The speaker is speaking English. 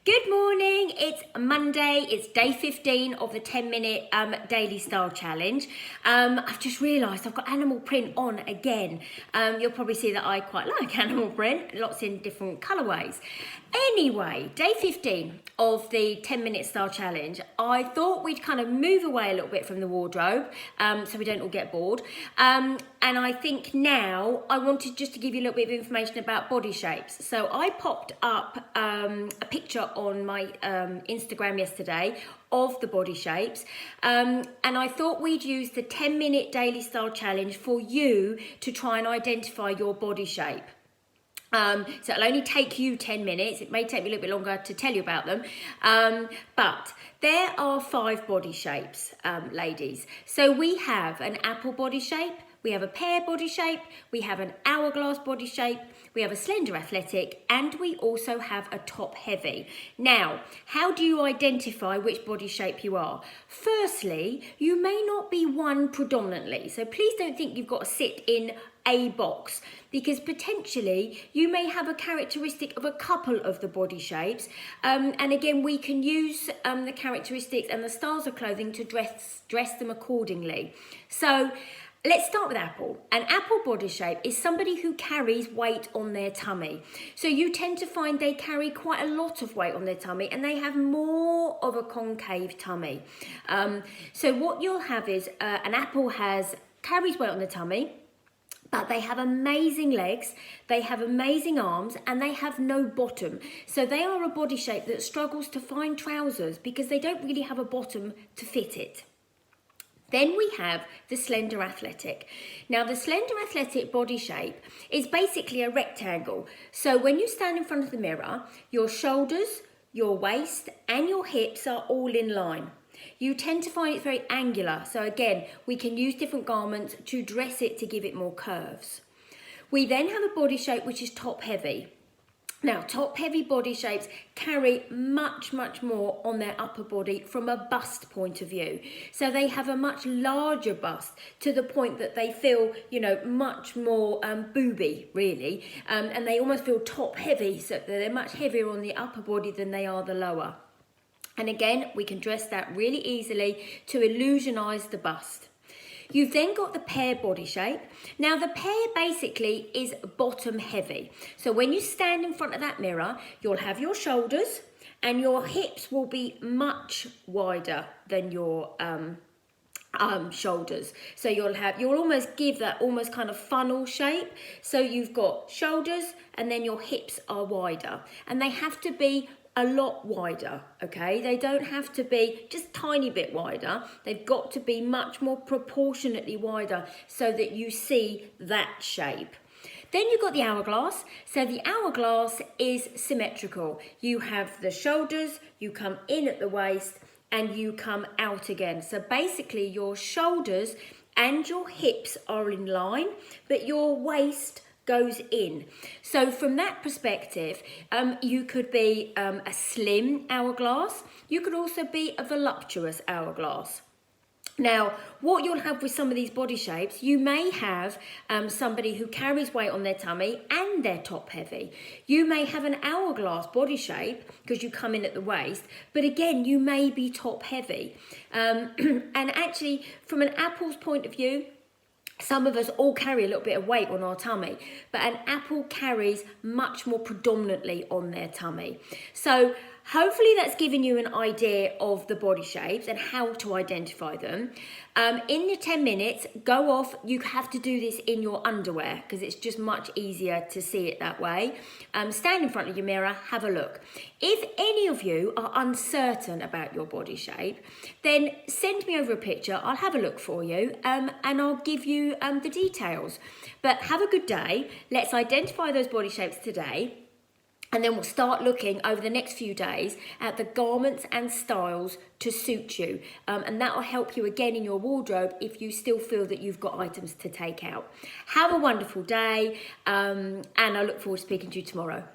Good morning, it's Monday, it's day 15 of the 10-minute daily style challenge. I've just realised I've got animal print on again. You'll probably see that I quite like animal print, lots in different colourways. Anyway, day 15 of the 10-minute style challenge, I thought we'd kind of move away a little bit from the wardrobe so we don't all get bored. And I think now I wanted just to give you a little bit of information about body shapes. So I popped up a picture on my Instagram yesterday of the body shapes, and I thought we'd use the 10-minute daily style challenge for you to try and identify your body shape. So it'll only take you 10 minutes. It may take me a little bit longer to tell you about them. But there are 5 body shapes, ladies. So we have an apple body shape, we have a pear body shape, we have an hourglass body shape, we have a slender athletic, and we also have a top heavy. Now, how do you identify which body shape you are? Firstly, you may not be one predominantly. So please don't think you've got to sit in a box, because potentially you may have a characteristic of a couple of the body shapes, and again we can use the characteristics and the styles of clothing to dress them accordingly. So let's start with apple. An apple body shape is somebody who carries weight on their tummy. So you tend to find they carry quite a lot of weight on their tummy, and they have more of a concave tummy. So what you'll have is an apple carries weight on the tummy, but they have amazing legs, they have amazing arms, and they have no bottom. So they are a body shape that struggles to find trousers because they don't really have a bottom to fit it. Then we have the slender athletic. Now, the slender athletic body shape is basically a rectangle. So when you stand in front of the mirror, your shoulders, your waist, and your hips are all in line. You tend to find it very angular. So again, we can use different garments to dress it to give it more curves. We then have a body shape which is top heavy. Now, top heavy body shapes carry much more on their upper body from a bust point of view. So they have a much larger bust to the point that they feel, much more booby, really. And they almost feel top heavy, so they're much heavier on the upper body than they are the lower. And again, we can dress that really easily to illusionize the bust. You've then got the pear body shape. Now, the pear basically is bottom heavy. So when you stand in front of that mirror, you'll have your shoulders and your hips will be much wider than your shoulders. So you'll almost give that almost kind of funnel shape. So you've got shoulders and then your hips are wider, and they have to be a lot wider, okay? They don't have to be just tiny bit wider. They've got to be much more proportionately wider so that you see that shape. Then you've got the hourglass. So the hourglass is symmetrical. You have the shoulders, you come in at the waist, and you come out again. So basically your shoulders and your hips are in line, but your waist goes in. So from that perspective, you could be a slim hourglass. You could also be a voluptuous hourglass. Now, what you'll have with some of these body shapes, you may have somebody who carries weight on their tummy and they're top heavy. You may have an hourglass body shape because you come in at the waist, but again, you may be top heavy. And actually, from an apple's point of view, some of us all carry a little bit of weight on our tummy, but an apple carries much more predominantly on their tummy. So hopefully that's given you an idea of the body shapes and how to identify them. In your 10 minutes, go off. You have to do this in your underwear because it's just much easier to see it that way. Stand in front of your mirror, have a look. If any of you are uncertain about your body shape, then send me over a picture. I'll have a look for you and I'll give you the details. But have a good day. Let's identify those body shapes today. And then we'll start looking over the next few days at the garments and styles to suit you. And that will help you again in your wardrobe if you still feel that you've got items to take out. Have a wonderful day, and I look forward to speaking to you tomorrow.